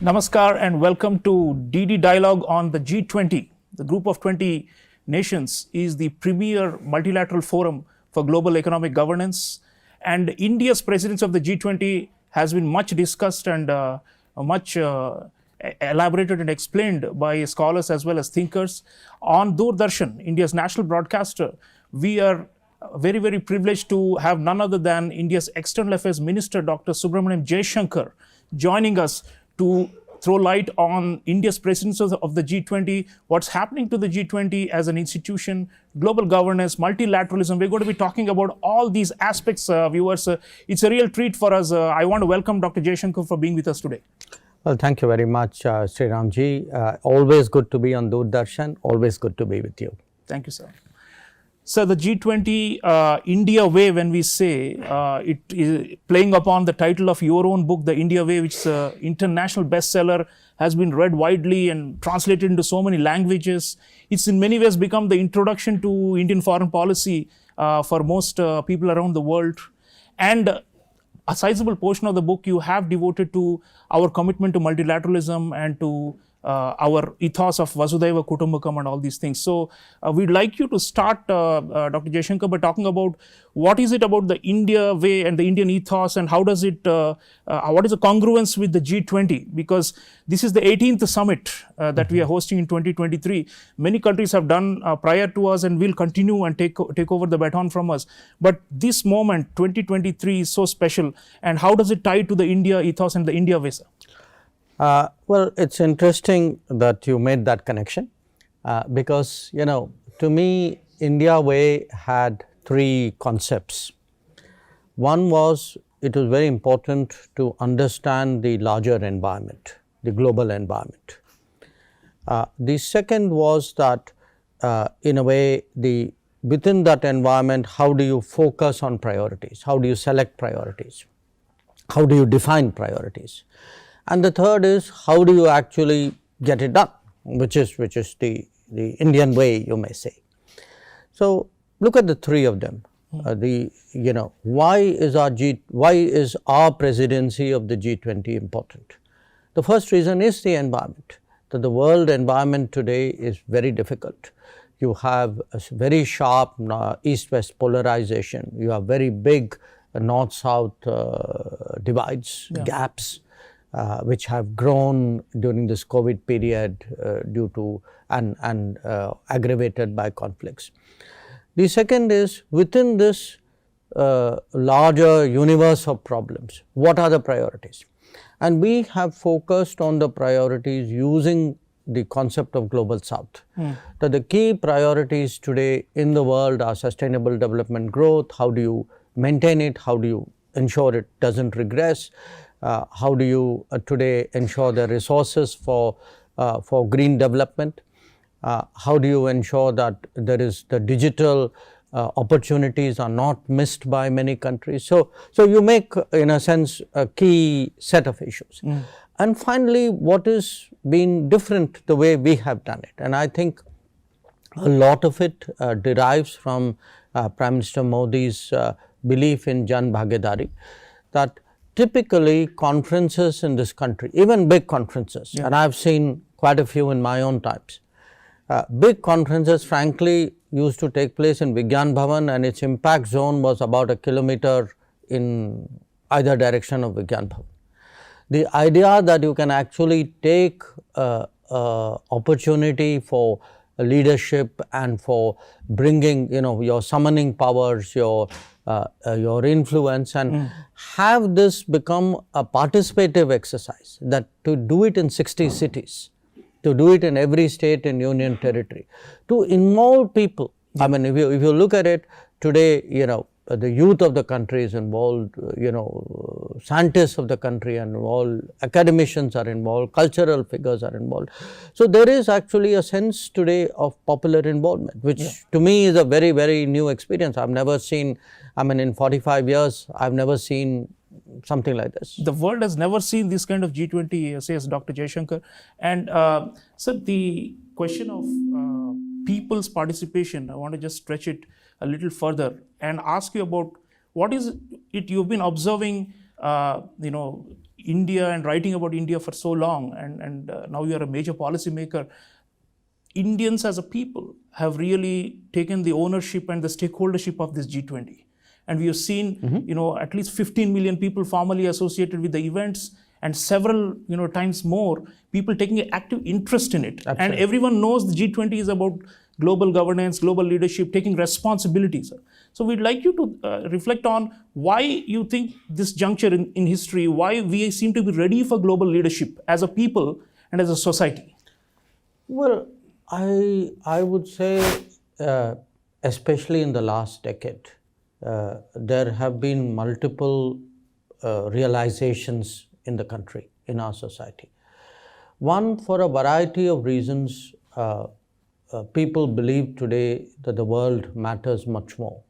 Namaskar and welcome to DD Dialogue on the G20. The Group of 20 Nations is the premier multilateral forum for global economic governance, and India's presidency of the G20 has been much discussed and much elaborated and explained by scholars as well as thinkers. On Doordarshan, India's national broadcaster, we are very, very privileged to have none other than India's External Affairs Minister, Dr. Subrahmanyam Jaishankar, joining us to throw light on India's presidency of the G20, what's happening to the G20 as an institution, global governance, multilateralism. We're going to be talking about all these aspects, viewers. It's a real treat for us. I want to welcome Dr. Jaishankar for being with us today. Well, thank you very much, Sreeram ji. Always good to be on Doordarshan. Always good to be with you. Thank you, sir. So the G20 India Way, when we say it is playing upon the title of your own book, The India Way, which is an international bestseller, has been read widely and translated into so many languages. It's in many ways become the introduction to Indian foreign policy for most people around the world. And a sizable portion of the book you have devoted to our commitment to multilateralism and to our ethos of Vasudhaiva Kutumbakam and all these things. So we'd like you to start, Dr. Jaishankar, by talking about what is it about the India way and the Indian ethos, and how does it, what is the congruence with the G20? Because this is the 18th summit that we are hosting in 2023. Many countries have done prior to us and will continue and take over the baton from us. But this moment, 2023, is so special. And how does it tie to the India ethos and the India way, sir? Well, it's interesting that you made that connection because, you know, to me, India Way had three concepts. One was, it was very important to understand the larger environment, the global environment. The second was that, in a way, within that environment, how do you focus on priorities? How do you select priorities? How do you define priorities? And the third is, how do you actually get it done, which is the Indian way, you may say. So look at the three of them. Why is our presidency of the G20 important? The first reason is the environment. That the world environment today is very difficult. You have a very sharp east-west polarization. You have very big north-south divides, gaps. Which have grown during this COVID period due to and aggravated by conflicts. The second is, within this larger universe of problems, what are the priorities? And we have focused on the priorities using the concept of Global South. That the key priorities today in the world are sustainable development growth. How do you maintain it? How do you ensure it doesn't regress? How do you today ensure the resources for green development? How do you ensure that there is the digital opportunities are not missed by many countries? So you make, in a sense, a key set of issues. And finally, what is been different the way we have done it? And I think a lot of it derives from Prime Minister Modi's belief in Jan Bhagidari, that typically conferences in this country, even big conferences, and I have seen quite a few in my own times, big conferences frankly used to take place in Vigyan Bhavan, and its impact zone was about a kilometer in either direction of Vigyan Bhavan. The idea that you can actually take opportunity for leadership and for bringing, your summoning powers, your influence, and have this become a participative exercise, that to do it in 60 cities, to do it in every state and union territory, to involve people. I mean, if you look at it today, the youth of the country is involved, scientists of the country are involved, academicians are involved, cultural figures are involved. So there is actually a sense today of popular involvement, which to me is a very, very new experience. I've never seen, in 45 years, I've never seen something like this. The world has never seen this kind of G20, says Dr. Jaishankar. And so the question of people's participation, I want to just stretch it a little further and ask you about what is it you've been observing India and writing about India for so long, and now you are a major policymaker. Indians as a people have really taken the ownership and the stakeholdership of this G20. And we have seen, at least 15 million people formally associated with the events, and several, times more people taking an active interest in it. Absolutely. And everyone knows the G20 is about global governance, global leadership, taking responsibilities. So we'd like you to reflect on why you think this juncture in history, why we seem to be ready for global leadership as a people and as a society. Well, I would say, especially in the last decade, there have been multiple realizations in the country, in our society. One, for a variety of reasons, people believe today that the world matters much more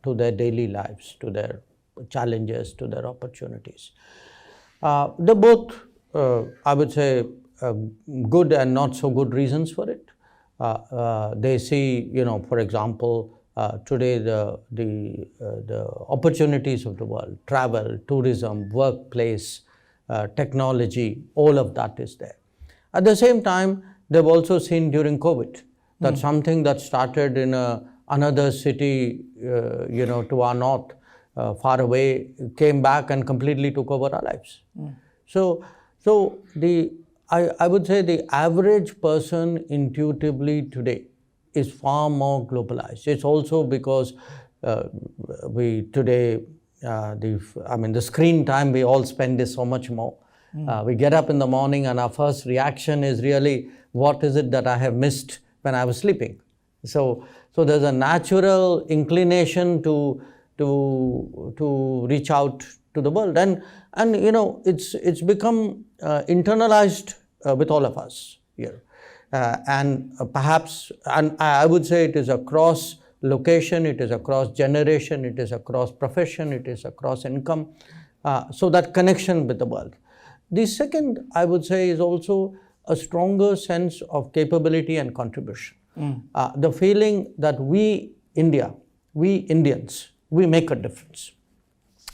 to their daily lives, to their challenges, to their opportunities. They're both, I would say, good and not so good reasons for it. They see, for example, today the opportunities of the world, travel, tourism, workplace, technology, all of that is there. At the same time, they've also seen during COVID that something that started in another city, to our north, far away, came back and completely took over our lives. So I would say the average person intuitively today is far more globalized. It's also because we today, the screen time we all spend is so much more. We get up in the morning and our first reaction is really, what is it that I have missed when I was sleeping? So there's a natural inclination to reach out to the world, and it's become internalized with all of us here. And perhaps, and I would say it is across location, it is across generation, it is across profession, it is across income. So that connection with the world. The second, I would say, is also a stronger sense of capability and contribution. The feeling that we Indians, we make a difference.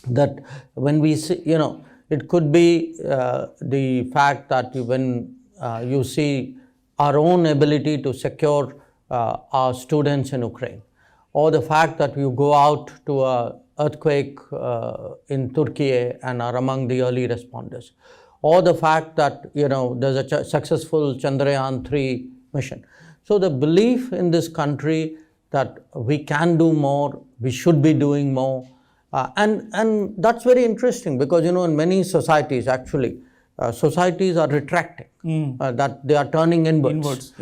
That when we see, it could be the fact that when you see our own ability to secure our students in Ukraine, or the fact that you go out to an earthquake in Turkey and are among the early responders, or the fact that there's a successful Chandrayaan-3 mission. So the belief in this country that we can do more, we should be doing more, and that's very interesting because in many societies actually, societies are retracting, that they are turning inwards.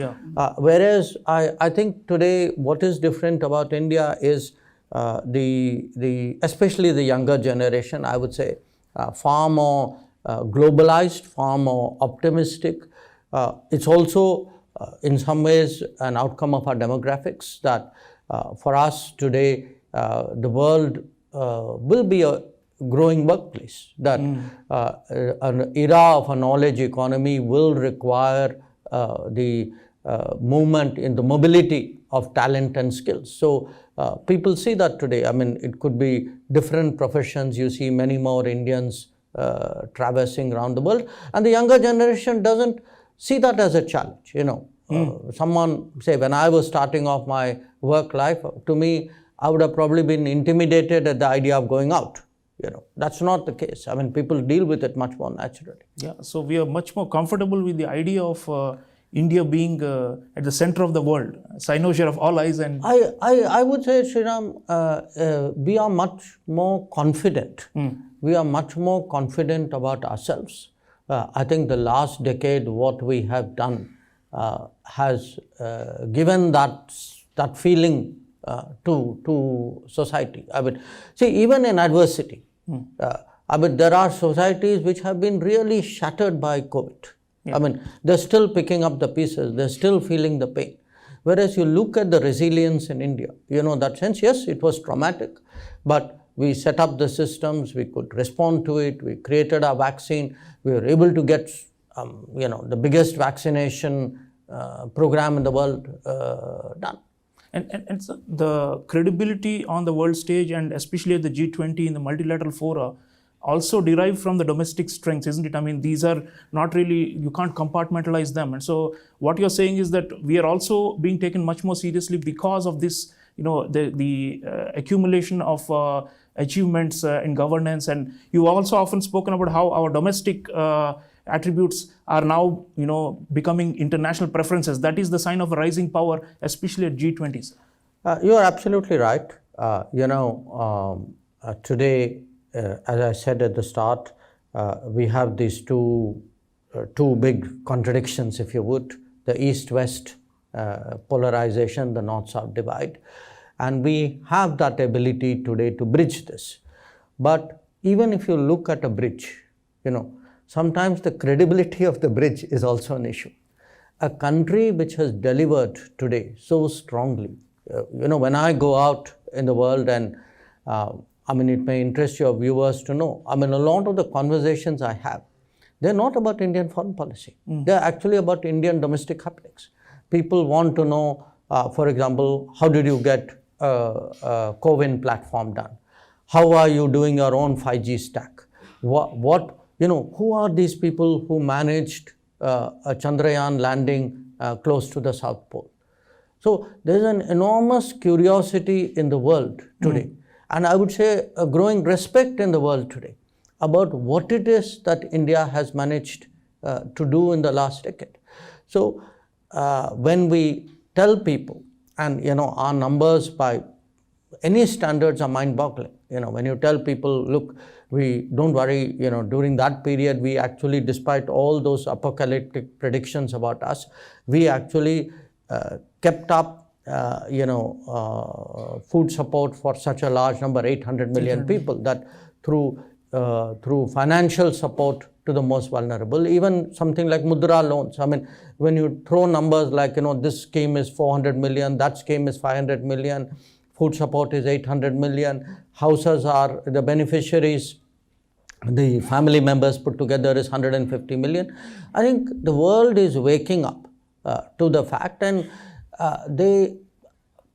Whereas I think today what is different about India is especially the younger generation, I would say, far more globalized, far more optimistic. It's also in some ways an outcome of our demographics that for us today, the world will be a growing workplace, that an era of a knowledge economy will require the movement in the mobility of talent and skills. So people see that today. It could be different professions. You see many more Indians traversing around the world, and the younger generation doesn't see that as a challenge. Someone say, when I was starting off my work life, to me, I would have probably been intimidated at the idea of going out. That's not the case. People deal with it much more naturally. Yeah, so we are much more comfortable with the idea of India being at the center of the world, cynosure of all eyes. And I would say, Sreeram, we are much more confident. We are much more confident about ourselves. I think the last decade, what we have done has given that feeling to society. See, even in adversity, there are societies which have been really shattered by COVID. They're still picking up the pieces, they're still feeling the pain. Whereas you look at the resilience in India, that sense, yes, it was traumatic, but we set up the systems, we could respond to it, we created our vaccine, we were able to get, the biggest vaccination program in the world done. And so the credibility on the world stage, and especially at the G20 in the multilateral fora, also derived from the domestic strengths, isn't it? I mean, these are not really, you can't compartmentalize them. And so what you're saying is that we are also being taken much more seriously because of this, the accumulation of achievements in governance. And you've also often spoken about how our domestic attributes are now, becoming international preferences. That is the sign of a rising power, especially at G20s. You are absolutely right. Today, as I said at the start, we have these two big contradictions, if you would, the East-West polarization, the North-South divide. And we have that ability today to bridge this. But even if you look at a bridge, sometimes the credibility of the bridge is also an issue. A country which has delivered today so strongly, when I go out in the world and it may interest your viewers to know, a lot of the conversations I have, they're not about Indian foreign policy. They're actually about Indian domestic happenings. People want to know, for example, how did you get a CoWIN platform done? How are you doing your own 5G stack? Who are these people who managed a Chandrayaan landing close to the South Pole? So there's an enormous curiosity in the world today, and I would say a growing respect in the world today about what it is that India has managed to do in the last decade. So when we tell people, and our numbers by any standards are mind-boggling. When you tell people, look, we don't worry, during that period, we actually, despite all those apocalyptic predictions about us, we actually kept up, food support for such a large number, 800 million people, that through financial support to the most vulnerable, even something like Mudra loans. When you throw numbers like, this scheme is 400 million, that scheme is 500 million, food support is 800 million, houses are the beneficiaries, the family members put together is 150 million. I think the world is waking up to the fact, and they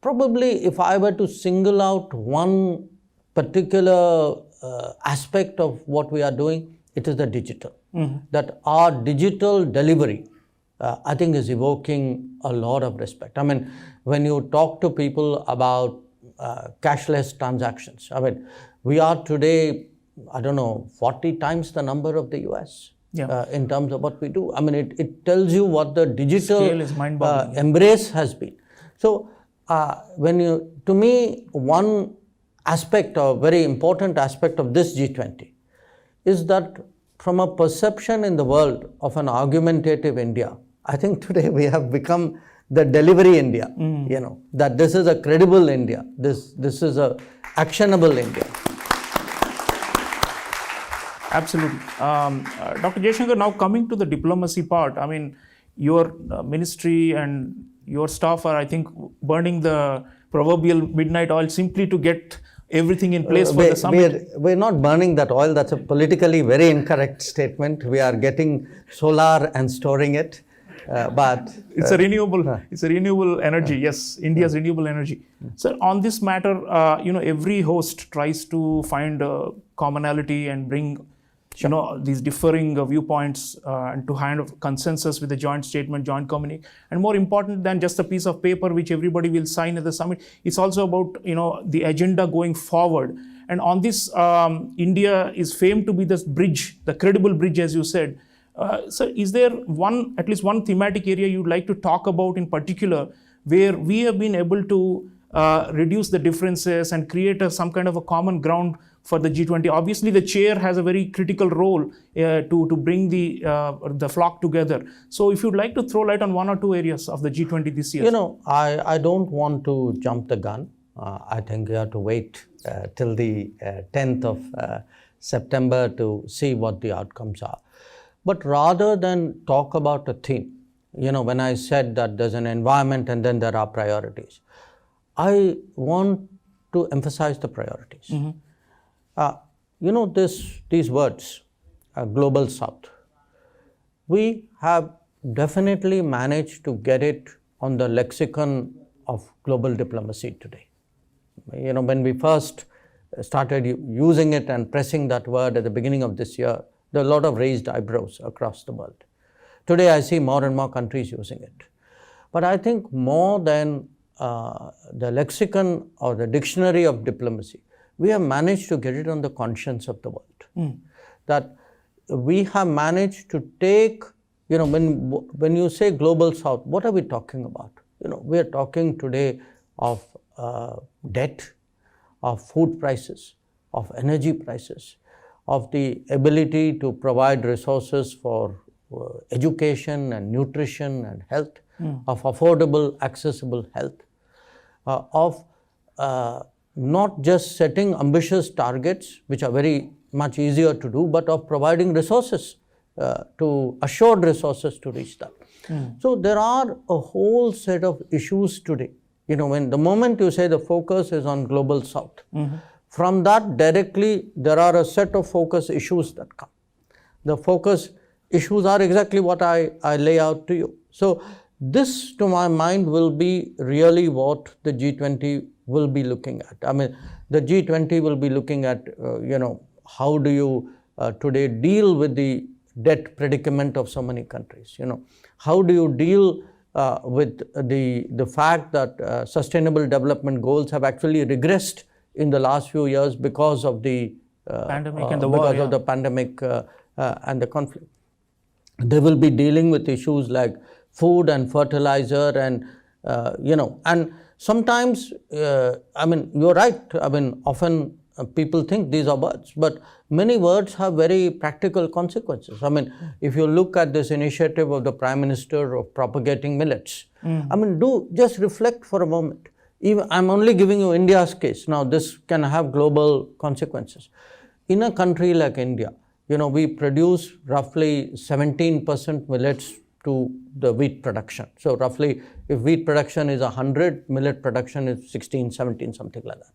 probably, if I were to single out one particular aspect of what we are doing, it is the digital. That our digital delivery, I think, is evoking a lot of respect. When you talk to people about cashless transactions, we are today, 40 times the number of the US in terms of what we do. It tells you what the digital embrace has been. So, to me, one aspect, or very important aspect of this G20 is that from a perception in the world of an argumentative India, I think today we have become the delivery India, that this is a credible India, this is a actionable India. Absolutely. Dr. Jaishankar, now coming to the diplomacy part, your ministry and your staff are, I think, burning the proverbial midnight oil simply to get everything in place for the summit. We're not burning that oil. That's a politically very incorrect statement. We are getting solar and storing it. But it's a renewable energy. Yes, India's renewable energy. So on this matter, every host tries to find a commonality and bring these differing viewpoints and to kind of consensus with a joint statement, joint communique. And more important than just a piece of paper which everybody will sign at the summit, it's also about the agenda going forward. And on this, India is famed to be this bridge, the credible bridge, as you said. So is there at least one thematic area you'd like to talk about in particular where we have been able to reduce the differences and create some kind of a common ground for the G20? Obviously, the chair has a very critical role to bring the flock together. So if you'd like to throw light on one or two areas of the G20 this year. I don't want to jump the gun. I think we have to wait till the 10th of September to see what the outcomes are. But rather than talk about a theme, when I said that there's an environment and then there are priorities, I want to emphasize the priorities. These words, Global South, we have definitely managed to get it on the lexicon of global diplomacy today. When we first started using it and pressing that word at the beginning of this year, there are a lot of raised eyebrows across the world. Today, I see more and more countries using it. But I think more than the lexicon or the dictionary of diplomacy, we have managed to get it on the conscience of the world. That we have managed to take, when you say global south, what are we talking about? We are talking today of debt, of food prices, of energy prices, of the ability to provide resources for education and nutrition and health, of affordable, accessible health, of not just setting ambitious targets, which are very much easier to do, but of providing resources, to assured resources to reach that. So there are a whole set of issues today. When the moment you say the focus is on global south, from that directly there are a set of focus issues that come. The focus issues are exactly what I lay out to you. So this, to my mind, will be really what the G20 will be looking at. I mean, the G20 will be looking at, how do you today deal with the debt predicament of so many countries? How do you deal with the fact that sustainable development goals have actually regressed in the last few years because of the pandemic and the war, because of the pandemic and the conflict. They will be dealing with issues like food and fertilizer and and sometimes you're right. Often people think these are words, but many words have very practical consequences. If you look at this initiative of the Prime Minister of propagating millets, do just reflect for a moment. I'm only giving you India's case. Now, this can have global consequences. In a country like India, we produce roughly 17% millets to the wheat production. So roughly, if wheat production is 100, millet production is 16, 17, something like that.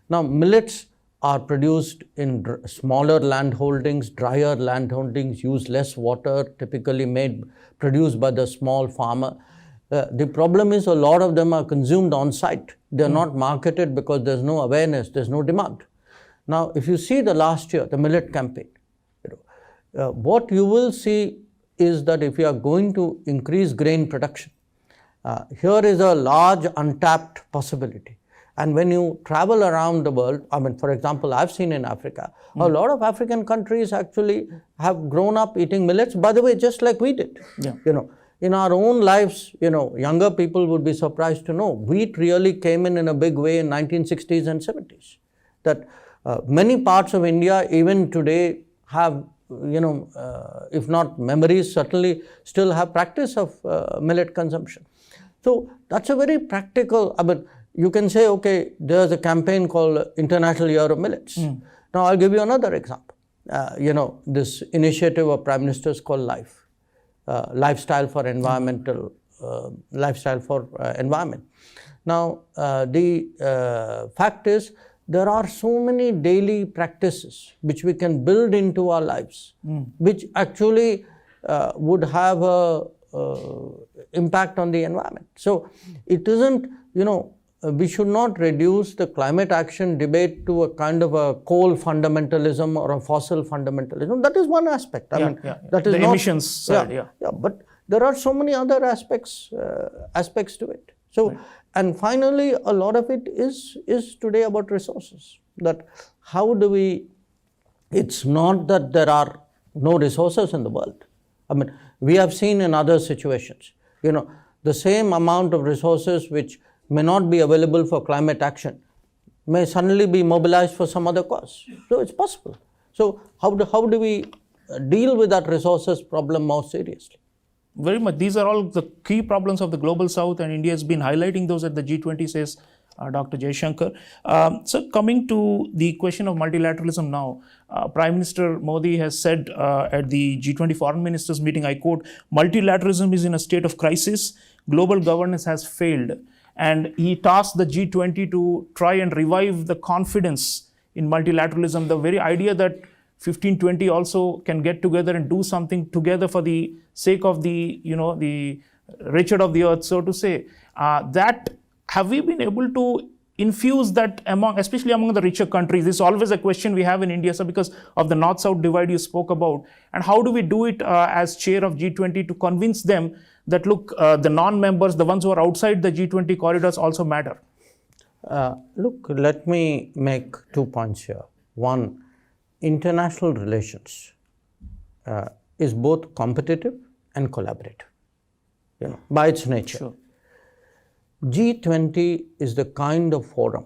Now, millets are produced in smaller land holdings, drier land holdings, use less water, typically produced by the small farmer. The problem is a lot of them are consumed on site. They are not marketed because there's no awareness, there's no demand. Now, if you see the last year, the millet campaign, what you will see is that if you are going to increase grain production, here is a large untapped possibility. And when you travel around the world, for example, I've seen in Africa, a lot of African countries actually have grown up eating millets, by the way, just like we did. Yeah. In our own lives, younger people would be surprised to know wheat really came in a big way in 1960s and 70s. That many parts of India, even today, have, if not memories, certainly still have practice of millet consumption. So that's a very practical, you can say, okay, there's a campaign called International Year of Millets. Now, I'll give you another example. This initiative of Prime Ministers called LIFE, Lifestyle for Environmental, Lifestyle for Environment. Now, the fact is, there are so many daily practices which we can build into our lives, which actually would have a impact on the environment. So, it isn't, we should not reduce the climate action debate to a kind of a coal fundamentalism or a fossil fundamentalism. That is one aspect. That is the not, emissions side. But there are so many other aspects to it. So, and finally, a lot of it is today about resources. That how do we? It's not that there are no resources in the world. We have seen in other situations, the same amount of resources which may not be available for climate action may suddenly be mobilized for some other cause. So it's possible. So how do we deal with that resources problem more seriously? Very much. These are all the key problems of the global south, and India has been highlighting those at the G20, says Dr. Jaishankar. So coming to the question of multilateralism now, Prime Minister Modi has said at the G20 foreign ministers meeting, I quote, multilateralism is in a state of crisis, global governance has failed. And he tasked the G20 to try and revive the confidence in multilateralism, the very idea that 15-20 also can get together and do something together for the sake of the richard of the earth, so to say. That have we been able to infuse that especially among the richer countries? This is always a question we have in India, sir, because of the north-south divide you spoke about. And how do we do it as chair of G20 to convince them that, look, the non-members, the ones who are outside the G20 corridors also matter? Look, let me make 2 points here. One, international relations is both competitive and collaborative, by its nature. Sure. G20 is the kind of forum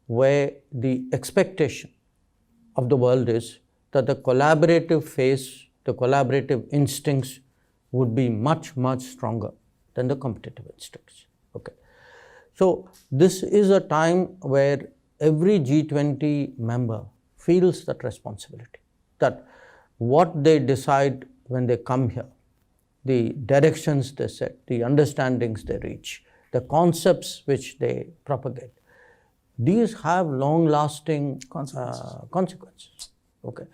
where the expectation of the world is that the collaborative phase, the collaborative instincts would be much, much stronger than the competitive instincts. Okay. So this is a time where every G20 member feels that responsibility, that what they decide when they come here, the directions they set, the understandings they reach, the concepts which they propagate, these have long-lasting consequences. Okay.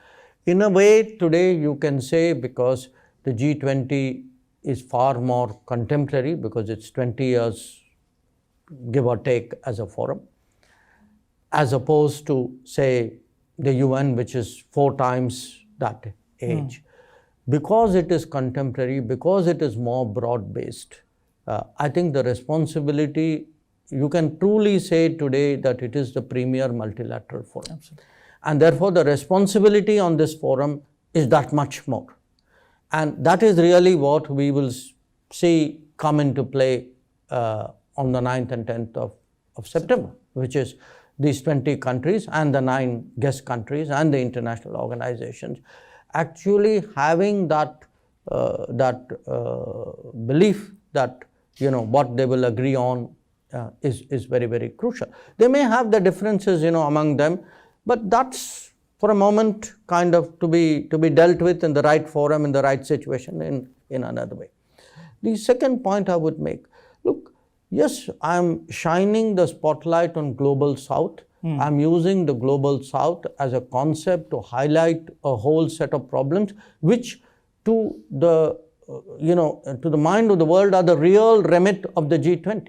In a way, today you can say, because the G20 is far more contemporary, because it's 20 years, give or take, as a forum, as opposed to, say, the UN, which is 4 times that age. Because it is contemporary, because it is more broad-based, I think the responsibility, you can truly say today that it is the premier multilateral forum. Absolutely. And therefore, the responsibility on this forum is that much more. And that is really what we will see come into play on the 9th and 10th of September, which is these 20 countries and the 9 guest countries and the international organizations actually having that belief that what they will agree on is very, very crucial. They may have the differences among them, but that's for a moment kind of to be dealt with in the right forum, in the right situation, in another way. The second point I would make, look, yes, I'm shining the spotlight on Global South. I'm using the Global South as a concept to highlight a whole set of problems which to the mind of the world are the real remit of the G20.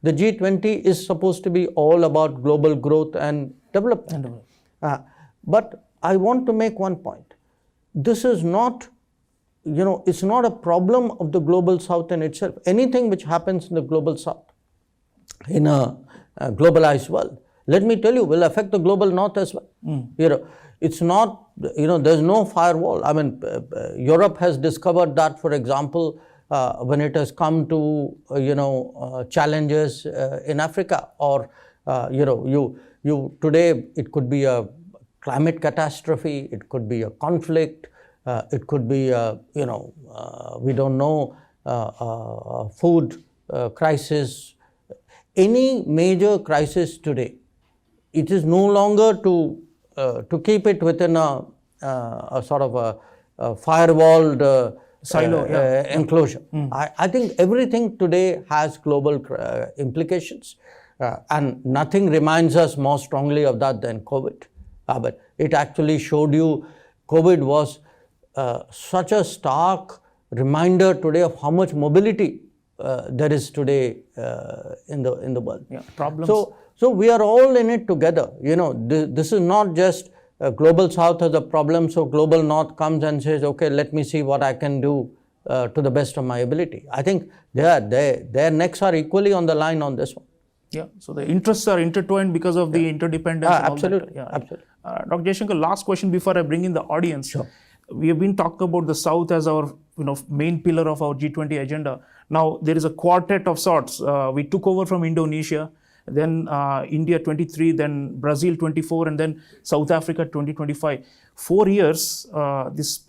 The G20 is supposed to be all about global growth and development. But I want to make one point. This is not, it's not a problem of the Global South in itself. Anything which happens in the Global South, in a globalized world, let me tell you, will affect the Global North as well. It's not, there's no firewall. I mean, Europe has discovered that, for example, when it has come to, challenges in Africa, or, you today, it could be a climate catastrophe, it could be a conflict, it could be, we don't know, food crisis. Any major crisis today, it is no longer to keep it within a sort of a firewalled silo enclosure. I think everything today has global implications, and nothing reminds us more strongly of that than COVID. But it actually showed you, COVID was such a stark reminder today of how much mobility there is today in the world. Problems. So we are all in it together. This is not just Global South has a problem, so Global North comes and says, okay, let me see what I can do to the best of my ability. I think their necks are equally on the line on this one. Yeah, so the interests are intertwined because of the interdependence. Absolutely. Absolutely. Dr. Jaishankar, last question before I bring in the audience. Sure. We have been talking about the South as our main pillar of our G20 agenda. Now there is a quartet of sorts. We took over from Indonesia, then India 23, then Brazil 24, and then South Africa 2025. 4 years, this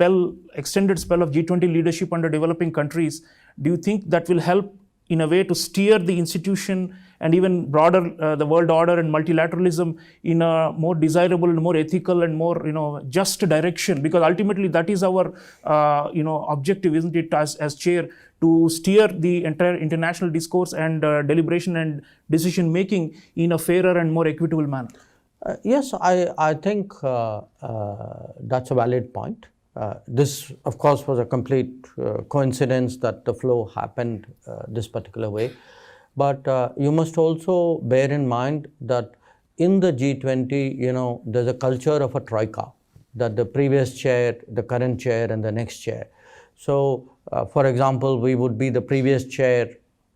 extended spell of G20 leadership under developing countries. Do you think that will help in a way to steer the institution and even broader the world order and multilateralism in a more desirable and more ethical and more just direction? Because ultimately that is our objective, isn't it, as chair, to steer the entire international discourse and deliberation and decision making in a fairer and more equitable manner? Yes, I think that's a valid point. This, of course, was a complete coincidence that the flow happened this particular way. But you must also bear in mind that in the G20, there's a culture of a troika, that the previous chair, the current chair, and the next chair. So, for example, we would be the previous chair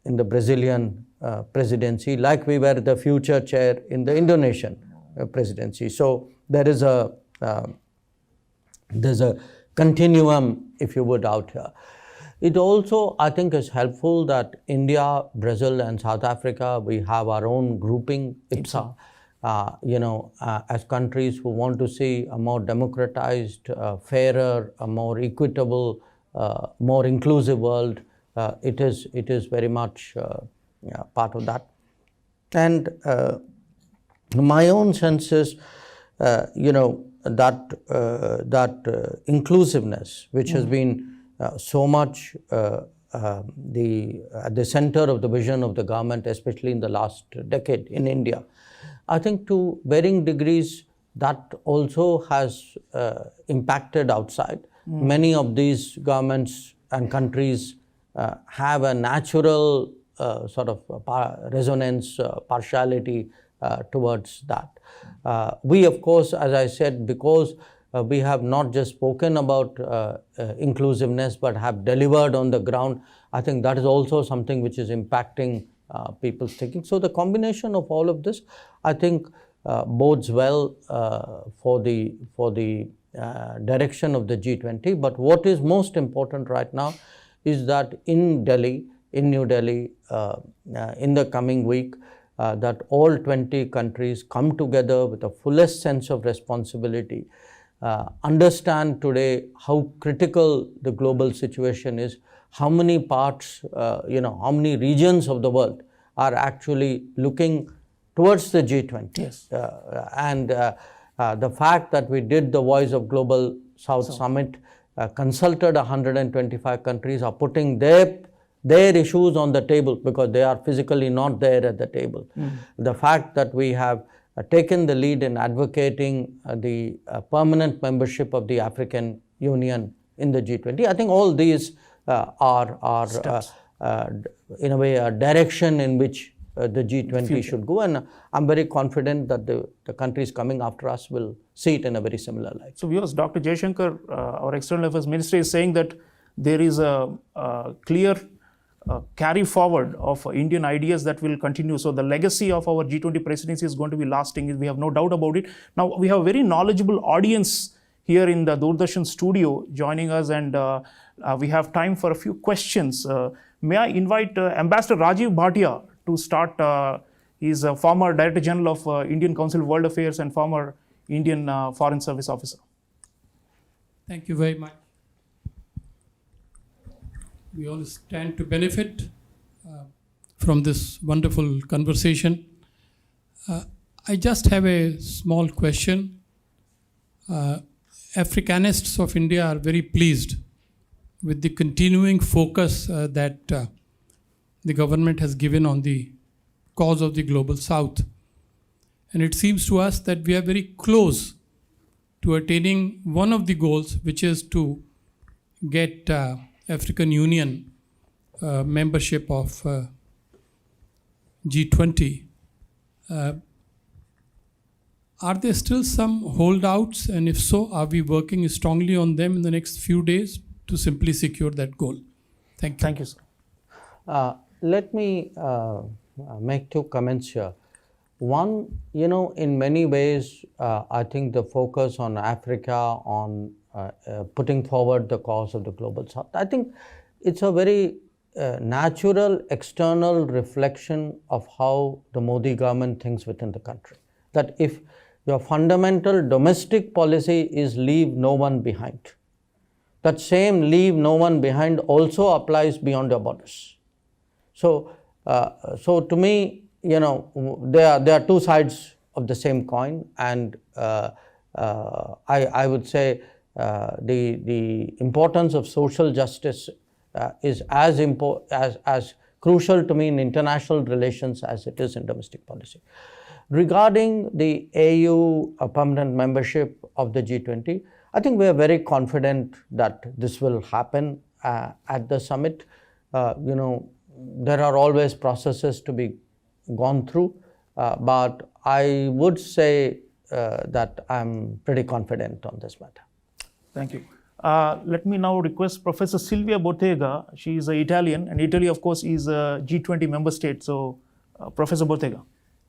in the Brazilian presidency, like we were the future chair in the Indonesian presidency. So, there's a continuum, if you would, out here. It also, I think, is helpful that India, Brazil, and South Africa, we have our own grouping, IPSA, as countries who want to see a more democratized, fairer, a more equitable, more inclusive world. It is very much part of that. And my own sense is, that inclusiveness, which has been so much at the center of the vision of the government, especially in the last decade in India. I think to varying degrees that also has impacted outside. Many of these governments and countries have a natural sort of resonance, partiality towards that. We, of course, as I said, because we have not just spoken about inclusiveness, but have delivered on the ground. I think that is also something which is impacting people's thinking. So the combination of all of this, I think, bodes well for the direction of the G20. But what is most important right now is that in New Delhi, in the coming week, that all 20 countries come together with the fullest sense of responsibility, understand today how critical the global situation is, how many parts, how many regions of the world are actually looking towards the G20. Yes. And the fact that we did the Voice of Global South Summit, consulted 125 countries, are putting their issues on the table because they are physically not there at the table. The fact that we have taken the lead in advocating the permanent membership of the African Union in the G20. I think all these are in a way a direction in which the G20 should go, and I'm very confident that the countries coming after us will see it in a very similar light. So, viewers, Dr. Jaishankar, our External Affairs Ministry, is saying that there is a clear carry forward of Indian ideas that will continue. So the legacy of our G20 presidency is going to be lasting. We have no doubt about it. Now we have a very knowledgeable audience here in the Doordarshan studio joining us, and we have time for a few questions. May I invite Ambassador Rajiv Bhatia to start. He is a former Director General of Indian Council of World Affairs and former Indian Foreign Service officer. Thank you very much. We all stand to benefit from this wonderful conversation. I just have a small question. Africanists of India are very pleased with the continuing focus that the government has given on the cause of the Global South. And it seems to us that we are very close to attaining one of the goals, which is to get African Union membership of G20. Are there still some holdouts, and if so, are we working strongly on them in the next few days to simply secure that goal? Thank you. Thank you, sir. Let me make two comments here. One, in many ways, I think the focus on Africa, on putting forward the cause of the Global South, I think it's a very natural external reflection of how the Modi government thinks within the country. That if your fundamental domestic policy is leave no one behind, that same leave no one behind also applies beyond your borders. So to me, there are two sides of the same coin, and I would say the importance of social justice is as crucial to me in international relations as it is in domestic policy. Regarding the AU permanent membership of the G20, I think we are very confident that this will happen at the summit. there are always processes to be gone through, but I would say that I'm pretty confident on this matter. Thank you. Let me now request Professor Silvia Bottega. She is an Italian, and Italy, of course, is a G20 member state. So, Professor Bottega.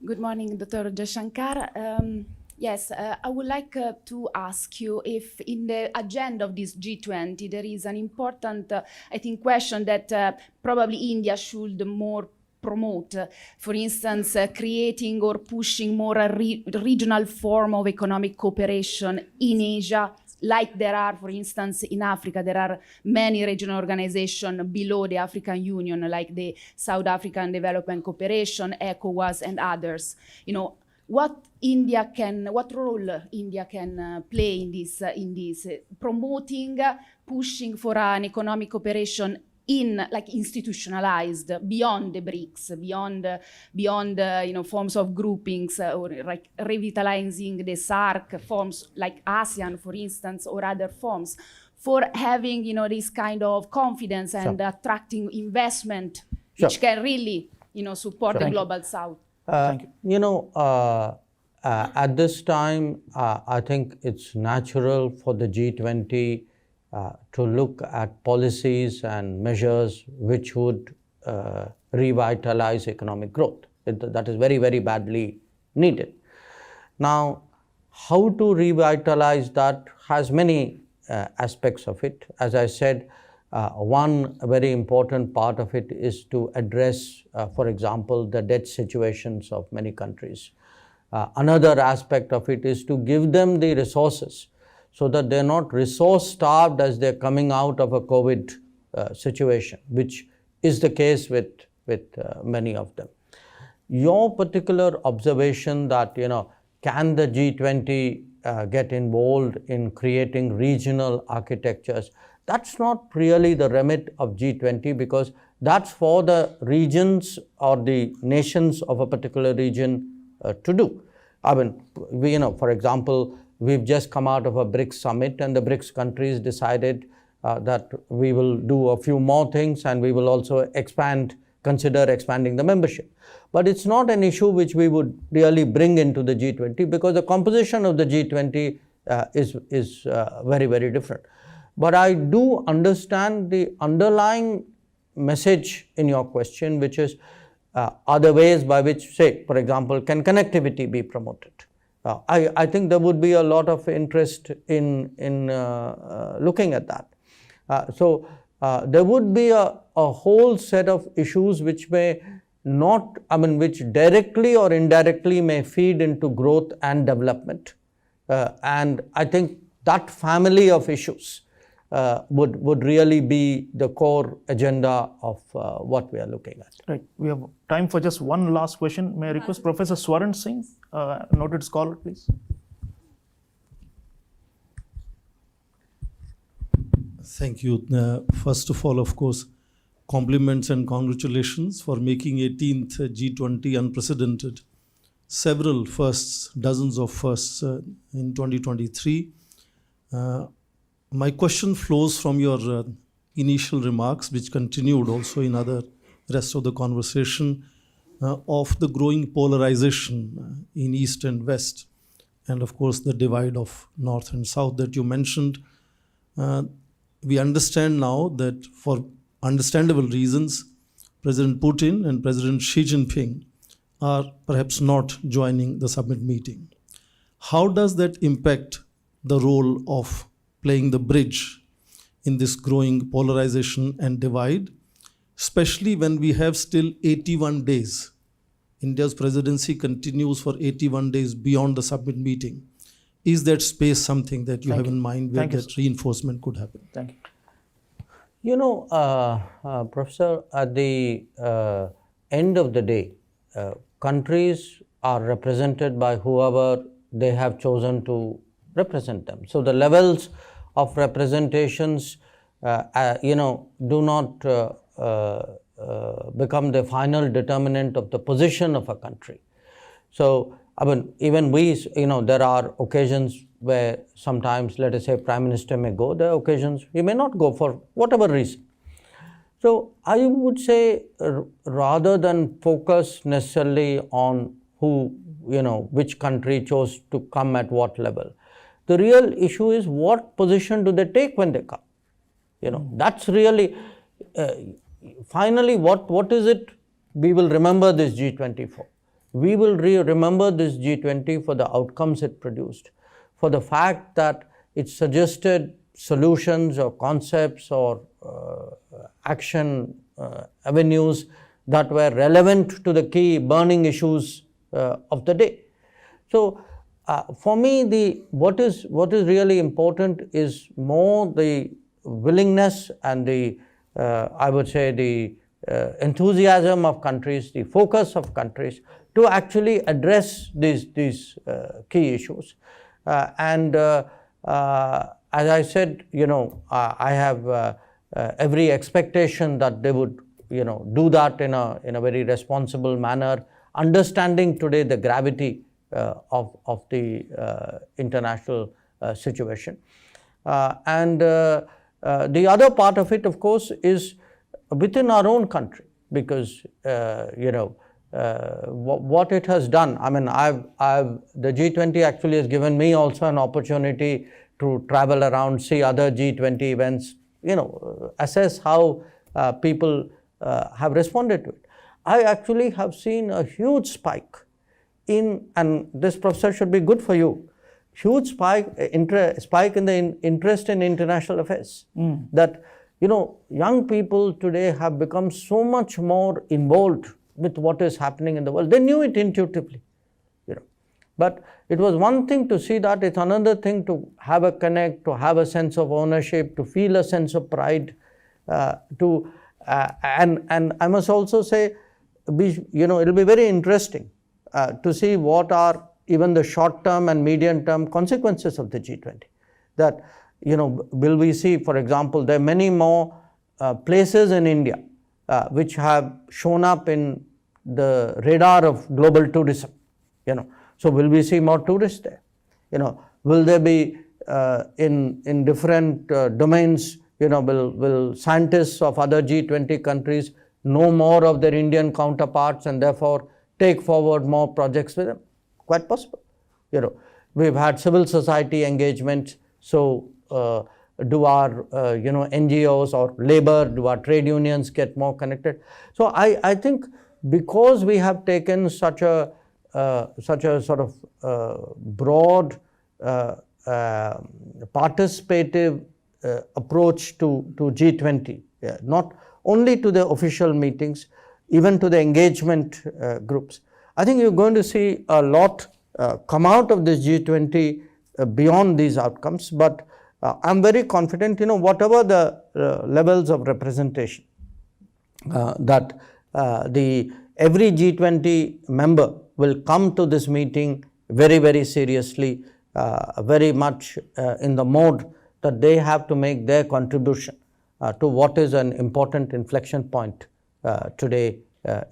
Good morning, Dr. Jaishankar. Yes, I would like to ask you if in the agenda of this G20 there is an important, I think, question that probably India should more promote. For instance, creating or pushing more a regional form of economic cooperation in Asia, like there are, for instance, in Africa. There are many regional organizations below the African Union, like the South African Development Cooperation, ECOWAS, and others. You know, what role India can play in this promoting, pushing for an economic cooperation like institutionalized beyond the BRICS, beyond forms of groupings, or like revitalizing the SARC forms like ASEAN, for instance, or other forms, for having this kind of confidence and attracting investment, which can really support the global South. Thank you. At this time, I think it's natural for the G20 to look at policies and measures which would revitalize economic growth. That is very, very badly needed. Now, how to revitalize that has many aspects of it. As I said, one very important part of it is to address, for example, the debt situations of many countries. Another aspect of it is to give them the resources so that they're not resource starved as they're coming out of a COVID situation, which is the case with many of them. Your particular observation that, can the G20 get involved in creating regional architectures? That's not really the remit of G20, because that's for the regions or the nations of a particular region to do. I mean, for example, we've just come out of a BRICS summit, and the BRICS countries decided that we will do a few more things, and we will also consider expanding the membership. But it's not an issue which we would really bring into the G20, because the composition of the G20 is very, very different. But I do understand the underlying message in your question, which is, are there ways by which, say, for example, can connectivity be promoted? I think there would be a lot of interest in looking at that. So there would be a whole set of issues which may not, which directly or indirectly may feed into growth and development. And I think that family of issues would really be the core agenda of what we are looking at. Right. We have time for just one last question. May I request Professor Sreeram Singh, noted scholar, please? Thank you. First of all, of course, compliments and congratulations for making 18th G20 unprecedented. Several firsts, dozens of firsts in 2023. My question flows from your initial remarks, which continued also in other rest of the conversation, of the growing polarization in East and West, and of course the divide of North and South that you mentioned. We understand now that for understandable reasons, President Putin and President Xi Jinping are perhaps not joining the summit meeting. How does that impact the role of playing the bridge in this growing polarization and divide, especially when we have still 81 days? India's presidency continues for 81 days beyond the summit meeting. Is that space something that you have in mind where that reinforcement could happen? Thank you. Professor, at the end of the day, countries are represented by whoever they have chosen to represent them. So the levels of representations, do not become the final determinant of the position of a country. So, even we, there are occasions where sometimes, let us say, Prime Minister may go. There are occasions he may not go for whatever reason. So I would say rather than focus necessarily on who, which country chose to come at what level, the real issue is what position do they take when they come. That's really, finally, what is it we will remember this G20 for? We will remember this G20 for the outcomes it produced, for the fact that it suggested solutions or concepts or action avenues that were relevant to the key burning issues of the day. So for me, what is really important is more the willingness and the I would say the enthusiasm of countries, the focus of countries to actually address these key issues. As I said, I have every expectation that they would, do that in a very responsible manner, understanding today the gravity of the international situation. The other part of it, of course, is within our own country, because what it has done. I mean, the G20 actually has given me also an opportunity to travel around, see other G20 events, assess how people have responded to it. I actually have seen a huge spike and this, Professor, should be good for you, huge spike in the interest in international affairs. That, young people today have become so much more involved with what is happening in the world. They knew it intuitively, but it was one thing to see that, it's another thing to have a connect, to have a sense of ownership, to feel a sense of pride, and I must also say, it'll be very interesting to see what are even the short-term and medium-term consequences of the G20. That, will we see, for example, there are many more places in India which have shown up in the radar of global tourism. So will we see more tourists there? Will there be in different domains? Will scientists of other G20 countries know more of their Indian counterparts and therefore take forward more projects with them? Quite possible. We've had civil society engagements. So do our NGOs or labor, do our trade unions get more connected? So I think because we have taken such a sort of broad participative approach to G20, not only to the official meetings, even to the engagement groups, I think you're going to see a lot come out of this G20 beyond these outcomes. But I'm very confident, whatever the levels of representation that every G20 member will come to this meeting very, very seriously, very much in the mode that they have to make their contribution to what is an important inflection point today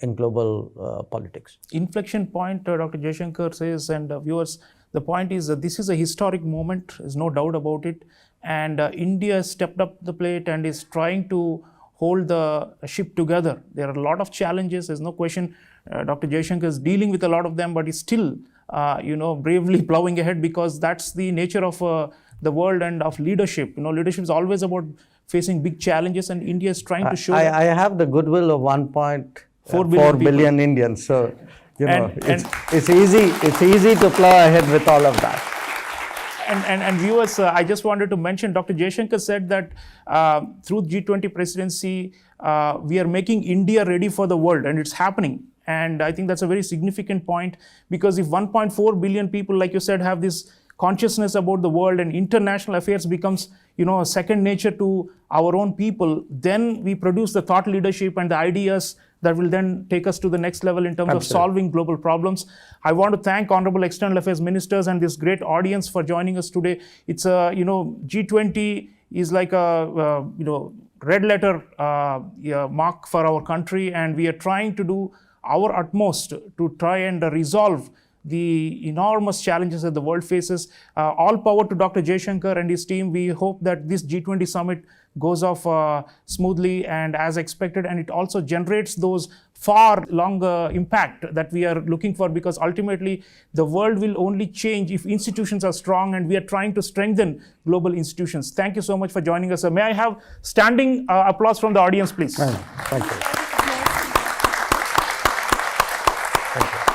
in global politics. Inflection point, Dr. Jaishankar says, and viewers, the point is that this is a historic moment, there's no doubt about it, and India has stepped up the plate and is trying to hold the ship together. There are a lot of challenges, there's no question. Dr. Jaishankar is dealing with a lot of them, but he's still, bravely plowing ahead, because that's the nature of the world and of leadership. Leadership is always about facing big challenges, and India is trying to show I have the goodwill of 1.4 billion Indians, so it's easy to plow ahead with all of that. And viewers, I just wanted to mention, Dr. Jaishankar said that through G20 presidency, we are making India ready for the world, and it's happening. And I think that's a very significant point, because if 1.4 billion people, like you said, have this consciousness about the world, and international affairs becomes, a second nature to our own people, then we produce the thought leadership and the ideas that will then take us to the next level in terms of solving global problems. I want to thank Honorable External Affairs Ministers and this great audience for joining us today. It's a, G20 is like a, red letter mark for our country, and we are trying to do our utmost to try and resolve the enormous challenges that the world faces. All power to Dr. Jaishankar and his team. We hope that this G20 summit goes off smoothly and as expected, and it also generates those far longer impact that we are looking for, because ultimately the world will only change if institutions are strong, and we are trying to strengthen global institutions. Thank you so much for joining us, sir. May I have standing applause from the audience, please? Thank you. Thank you.